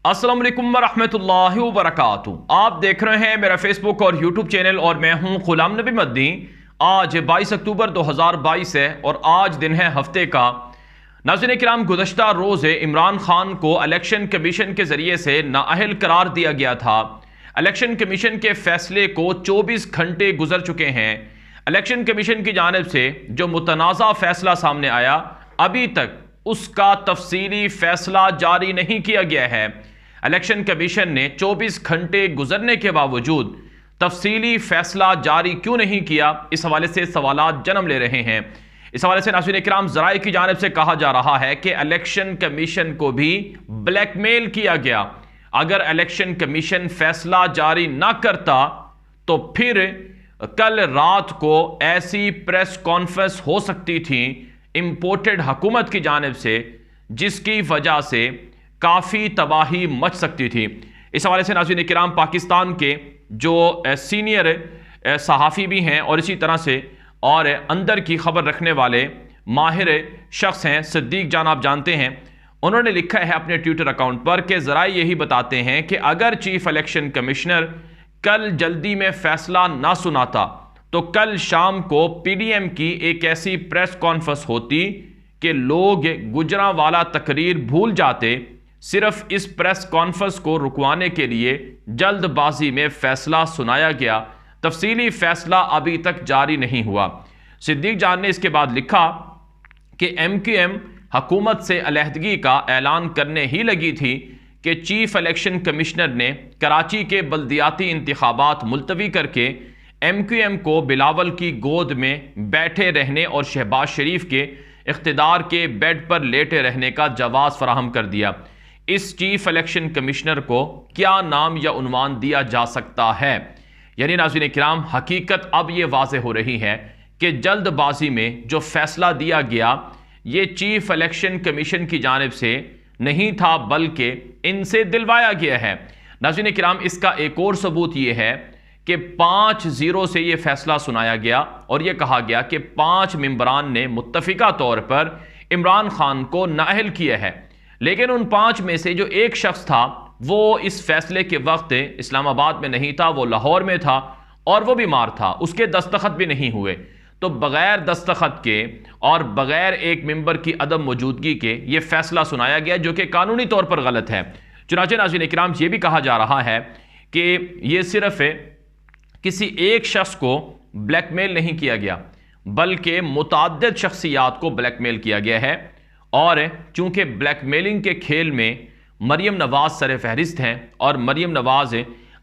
अस्सलाम वालेकुम वरहमतुल्लाहि वबरकातुहू। आप देख रहे हैं मेरा फेसबुक और यूट्यूब चैनल और मैं हूं गुलाम नबी मदनी। आज 22 अक्टूबर 2022 है और आज दिन है हफ्ते का। नाज़रीन किराम, गुज़श्ता रोज़ इमरान खान को इलेक्शन कमीशन के ज़रिए से नाअहल करार दिया गया था। इलेक्शन कमीशन के फैसले को 24 घंटे गुजर चुके हैं। इलेक्शन कमीशन की जानिब से जो मुतनाज़ा फैसला सामने आया, अभी तक उसका तफसीली फैसला जारी नहीं किया गया है। इलेक्शन कमीशन ने 24 घंटे गुजरने के बावजूद तफसीली फैसला जारी क्यों नहीं किया, इस हवाले से सवालात जन्म ले रहे हैं। इस हवाले से नाज़रीन किराम, ज़राए की जानिब से कहा जा रहा है कि इलेक्शन कमीशन को भी ब्लैकमेल किया गया। अगर इलेक्शन कमीशन फैसला जारी ना करता तो फिर कल रात को ऐसी प्रेस कॉन्फ्रेंस हो सकती थी इंपोर्टेड हुकूमत की जानिब से, जिसकी वजह से काफ़ी तबाही मच सकती थी। इस हवाले से नाज़रीन किराम, पाकिस्तान के जो सीनियर सहाफ़ी भी हैं और इसी तरह से और अंदर की खबर रखने वाले माहिर शख्स हैं, सिद्दीक जान आप जानते हैं, उन्होंने लिखा है अपने ट्विटर अकाउंट पर कि ज़राए यही बताते हैं कि अगर चीफ इलेक्शन कमिश्नर कल जल्दी में फैसला ना सुनाता तो कल शाम को पीडीएम की एक ऐसी प्रेस कॉन्फ्रेंस होती कि लोग गुजरांवाला तकरीर भूल जाते। सिर्फ इस प्रेस कॉन्फ्रेंस को रुकवाने के लिए जल्दबाजी में फैसला सुनाया गया। तफसीली फैसला अभी तक जारी नहीं हुआ। सिद्दीक जान ने इसके बाद लिखा कि MQM हुकूमत से अलहदगी का ऐलान करने ही लगी थी कि चीफ इलेक्शन कमिश्नर ने कराची के बल्दियाती इंतखाबात मुलतवी करके MQM को बिलावल की गोद में बैठे रहने और शहबाज शरीफ के इख्तिदार के बेड पर लेटे रहने का जवाज फराहम कर दिया। इस चीफ इलेक्शन कमिश्नर को क्या नाम या उन्वान दिया जा सकता है? यानी नाज़रीन किराम, हकीकत अब ये वाज़े हो रही है कि जल्दबाजी में जो फैसला दिया गया ये चीफ इलेक्शन कमीशन की जानिब से नहीं था, बल्कि इनसे दिलवाया गया है। नाज़रीन किराम, इसका एक और सबूत ये है कि 5-0 से ये फैसला सुनाया गया और ये कहा गया कि 5 मेंबरान ने मुत्तफिका तौर पर इमरान खान को नाअहल किया है। लेकिन उन 5 में से जो एक शख्स था वो इस फैसले के वक्त इस्लामाबाद में नहीं था, वो लाहौर में था और वो बीमार था, उसके दस्तखत भी नहीं हुए। तो बगैर दस्तखत के और बगैर एक मेंबर की अदम मौजूदगी के ये फैसला सुनाया गया, जो कि कानूनी तौर पर गलत है। चुनांचे नाज़रीन किराम, ये भी कहा जा रहा है कि ये सिर्फ किसी एक शख्स को ब्लैकमेल नहीं किया गया, बल्कि मुतअद्दिद शख्सियात को ब्लैकमेल किया गया है। और चूंकि ब्लैकमेलिंग के खेल में मरियम नवाज सर फहरिस्त हैं और मरियम नवाज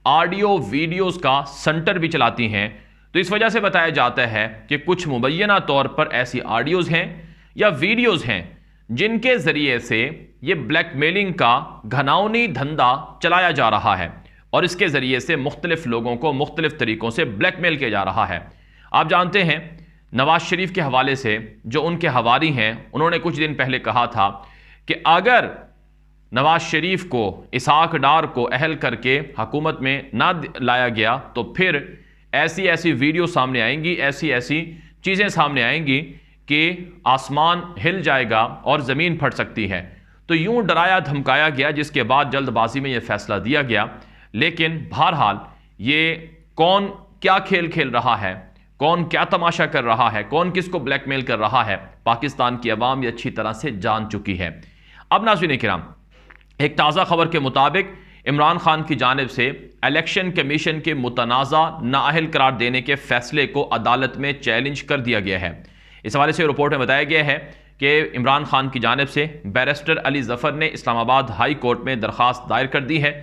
ऑडियो वीडियोस का सेंटर भी चलाती हैं, तो इस वजह से बताया जाता है कि कुछ मुबैना तौर पर ऐसी ऑडियोज़ हैं या वीडियोज़ हैं जिनके ज़रिए से ये ब्लैकमेलिंग का घनाउनी धंधा चलाया जा रहा है और इसके ज़रिए से मुख्तलिफ लोगों को मुख्तलिफ तरीक़ों से ब्लैकमेल किया जा रहा है। आप जानते हैं नवाज शरीफ के हवाले से जो उनके हवारी हैं, उन्होंने कुछ दिन पहले कहा था कि अगर नवाज शरीफ को इसहाक डार को अहल करके हुकूमत में ना लाया गया तो फिर ऐसी ऐसी वीडियो सामने आएंगी, ऐसी ऐसी चीज़ें सामने आएंगी कि आसमान हिल जाएगा और ज़मीन फट सकती है। तो यूं डराया धमकाया गया, जिसके बाद जल्दबाजी में यह फैसला दिया गया। लेकिन बहरहाल ये कौन क्या खेल खेल रहा है, कौन क्या तमाशा कर रहा है, कौन किसको ब्लैकमेल कर रहा है, पाकिस्तान की अवाम ये अच्छी तरह से जान चुकी है। अब नाज़रीन किराम, एक ताज़ा खबर के मुताबिक इमरान खान की जानिब से इलेक्शन कमीशन के मुतनाज़ा नाअहल करार देने के फैसले को अदालत में चैलेंज कर दिया गया है। इस हवाले से रिपोर्ट में बताया गया है कि इमरान खान की जानिब से बैरिस्टर अली ज़फ़र ने इस्लामाबाद हाई कोर्ट में दरख्वास्त दायर कर दी है,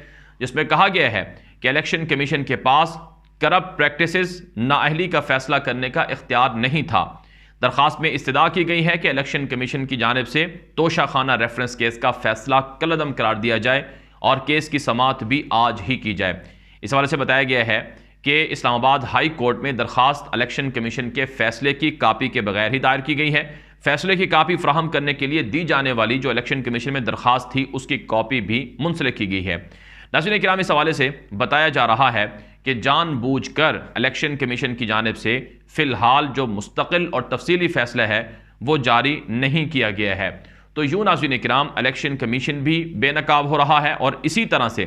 जिसमें कहा गया है कि इलेक्शन कमीशन के पास करप्ट प्रैक्टिसेस नाअहली का फैसला करने का इख्तियार नहीं था। दरख्वास्त में इस्तदा की गई है कि इलेक्शन कमीशन की जानिब से तोशाखाना रेफरेंस केस का फैसला कलअदम करार दिया जाए और केस की समाअत भी आज ही की जाए। इस हवाले से बताया गया है कि इस्लामाबाद हाई कोर्ट में दरख्वास्त इलेक्शन कमीशन के फैसले की कापी के बगैर ही दायर की गई है। फैसले की कापी फ्राहम करने के लिए दी जाने वाली जो इलेक्शन कमीशन में दरख्वास्त थी उसकी कॉपी भी मुंसलिक की गई है। नाज़रीन किराम, इस हवाले से बताया जा रहा है कि जानबूझकर इलेक्शन कमीशन की जानिब से फ़िलहाल जो मुस्तकिल और तफसीली फ़ैसला है वो जारी नहीं किया गया है। तो यूं नाज़रीन किराम इलेक्शन कमीशन भी बेनकाब हो रहा है और इसी तरह से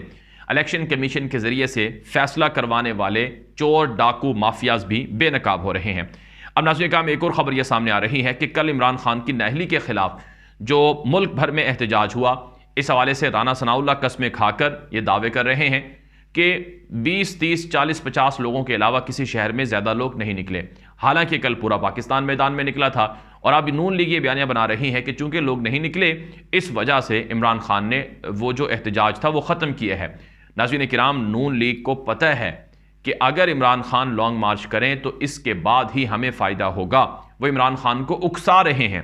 इलेक्शन कमीशन के जरिए से फैसला करवाने वाले चोर डाकू माफियाज भी बेनकाब हो रहे हैं। अब नाज़रीन किराम एक और खबर यह सामने आ रही है कि कल इमरान खान की नाअहली के खिलाफ जो मुल्क भर में एहतजाज हुआ, इस हवाले से राना सनाउल्लाह कस्में खाकर ये दावे कर रहे हैं कि 20, 30, 40, 50 लोगों के अलावा किसी शहर में ज़्यादा लोग नहीं निकले। हालांकि कल पूरा पाकिस्तान मैदान में निकला था और अब नून लीग ये बयानियां बना रही है कि चूंकि लोग नहीं निकले, इस वजह से इमरान खान ने वो जो एहतजाज था वो ख़त्म किया है। नाज़रीन किराम, नून लीग को पता है कि अगर इमरान खान लॉन्ग मार्च करें तो इसके बाद ही हमें फ़ायदा होगा। वो इमरान खान को उकसा रहे हैं,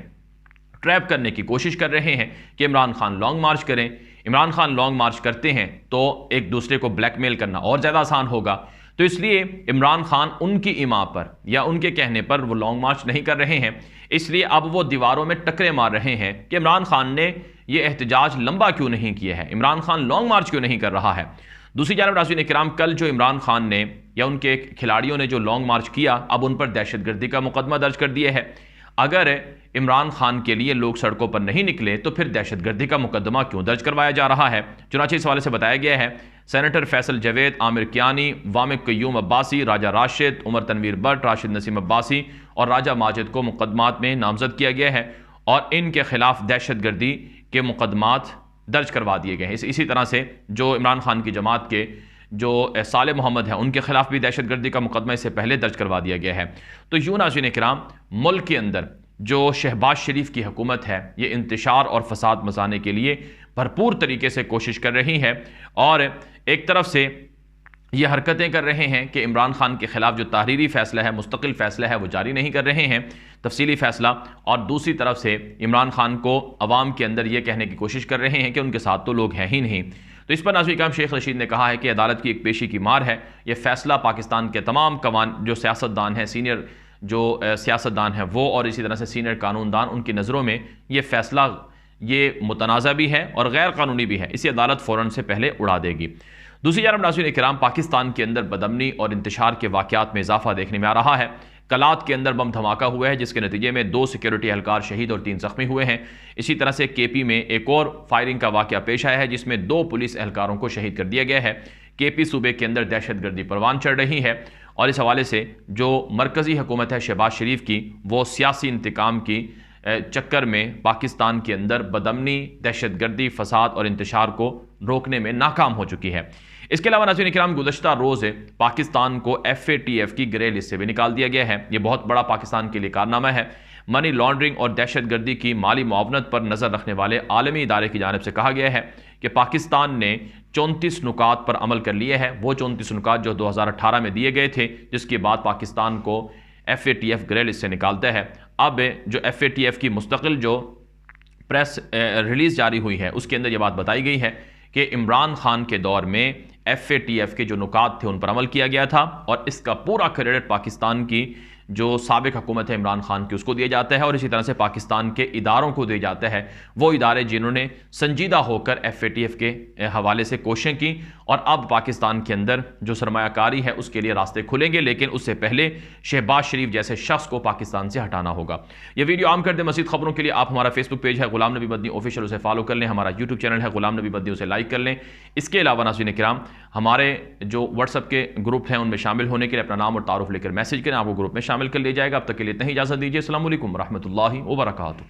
ट्रैप करने की कोशिश कर रहे हैं कि इमरान खान लॉन्ग मार्च करें। इमरान खान लॉन्ग मार्च करते हैं तो एक दूसरे को ब्लैकमेल करना और ज़्यादा आसान होगा। तो इसलिए इमरान खान उनकी इमा पर या उनके कहने पर वो लॉन्ग मार्च नहीं कर रहे हैं। इसलिए अब वो दीवारों में टकरे मार रहे हैं कि इमरान खान ने ये एहतजाज लंबा क्यों नहीं किया है, इमरान खान लॉन्ग मार्च क्यों नहीं कर रहा है। दूसरी जानब नाज़रीन किराम, कल जो इमरान खान ने या उनके खिलाड़ियों ने जो लॉन्ग मार्च किया, अब उन पर दहशतगर्दी का मुकदमा दर्ज कर दिया है। अगर इमरान खान के लिए लोग सड़कों पर नहीं निकले तो फिर दहशतगर्दी का मुकदमा क्यों दर्ज करवाया जा रहा है। चुनांचे इस हवाले से बताया गया है सेनेटर फैसल जवेद, आमिर कियानी, वामिक कय्यूम अब्बासी, राजा राशिद, उमर तनवीर भट्ट, राशिद नसीम अब्बासी और राजा माजिद को मुकदमात में नामजद किया गया है और इनके खिलाफ दहशतगर्दी के मुकदमात दर्ज करवा दिए गए हैं। इसी तरह से जो इमरान खान की जमात के जो साले मोहम्मद हैं, उनके खिलाफ भी दहशतगर्दी का मुकदमा इससे पहले दर्ज करवा दिया गया है। तो यूं नाज़रीन किराम, मुल्क के अंदर जो शहबाज शरीफ की हुकूमत है, ये इंतशार और फसाद मचाने के लिए भरपूर तरीके से कोशिश कर रही है और एक तरफ से ये हरकतें कर रहे हैं कि इमरान खान के खिलाफ जो तहरीरी फैसला है, मुस्तकिल फैसला है, वो जारी नहीं कर रहे हैं, तफसीली फैसला। और दूसरी तरफ से इमरान खान को अवाम के अंदर ये कहने की कोशिश कर रहे हैं कि उनके साथ तो लोग हैं ही नहीं। तो इस पर नाज़रीन किराम शेख रशीद ने कहा है कि अदालत की एक पेशी की मार है। ये फैसला पाकिस्तान के तमाम जो सियासतदान हैं, सीनियर जो सियासतदान हैं वो, और इसी तरह से सीनियर कानूनदान, उनकी नज़रों में ये फैसला ये मुतनाज़ा भी है और गैर कानूनी भी है। इसे अदालत फ़ौरन से पहले उड़ा देगी। दूसरी जानब नाज़रीन किराम, पाकिस्तान के अंदर बदअमनी और इंतशार के वाक़यात में इजाफा देखने में आ रहा है। कलात के अंदर बम धमाका हुआ है जिसके नतीजे में 2 सिक्योरिटी एहलकार शहीद और 3 ज़ख्मी हुए हैं। इसी तरह से केपी में एक और फायरिंग का वाक़या पेश आया है जिसमें 2 पुलिस एहलकारों को शहीद कर दिया गया है। केपी सूबे के अंदर दहशतगर्दी परवान चढ़ रही है और इस हवाले से जो मरकज़ी हुकूमत है शहबाज शरीफ की, वो सियासी इंतकाम की चक्कर में पाकिस्तान के अंदर बदअमनी, दहशतगर्दी, फसाद और इंतशार को रोकने में नाकाम हो चुकी है। इसके अलावा नाज़रीन किराम, गुज़श्ता रोज़ पाकिस्तान को FATF की ग्रे लिस्ट से भी निकाल दिया गया है। ये बहुत बड़ा पाकिस्तान के लिए कारनामा है। मनी लॉन्ड्रिंग और दहशतगर्दी की माली मुआवनत पर नज़र रखने वाले आलमी इदारे की जानिब से कहा गया है कि पाकिस्तान ने 34 नुकात पर अमल कर लिए हैं। वो 34 नुकात जो 2018 में दिए गए थे, जिसके बाद पाकिस्तान को FATF ग्रे लिस्ट से निकालता है। अब जो FATF की मुस्तकिल जो प्रेस रिलीज़ जारी हुई है उसके अंदर ये बात बताई गई है कि इमरान खान के दौर में FATF के जो नुकात थे उन पर अमल किया गया था और इसका पूरा क्रेडिट पाकिस्तान की जो साबिक हुकूमत है इमरान खान की उसको दिया जाता है और इसी तरह से पाकिस्तान के इदारों को दिया जाता है, वो इदारे जिन्होंने संजीदा होकर FATF के हवाले से कोशिशें की। और अब पाकिस्तान के अंदर जो सरमायाकारी है उसके लिए रास्ते खुलेंगे, लेकिन उससे पहले शहबाज शरीफ जैसे शख्स को पाकिस्तान से हटाना होगा। ये वीडियो आम कर दें। मज़ीद खबरों के लिए आप हमारा फेसबुक पेज है गुलाम नबी मदनी ऑफिशियल, उसे फॉलो कर लें। हमारा यूट्यूब चैनल है गुलाम नबी मदनी, उसे लाइक कर लें। इसके अलावा नाज़रीन किराम, हमारे जो व्हाट्सएप के ग्रुप हैं उनमें शामिल होने के लिए अपना नाम और तारुफ लेकर मैसेज करें, आपको ग्रुप में शामिल कर लिया जाएगा। अब तक के लिए इतना ही इजाज़त दीजिए। अस्सलामु अलैकुम रहमतुल्लाहि व बरकातुहू।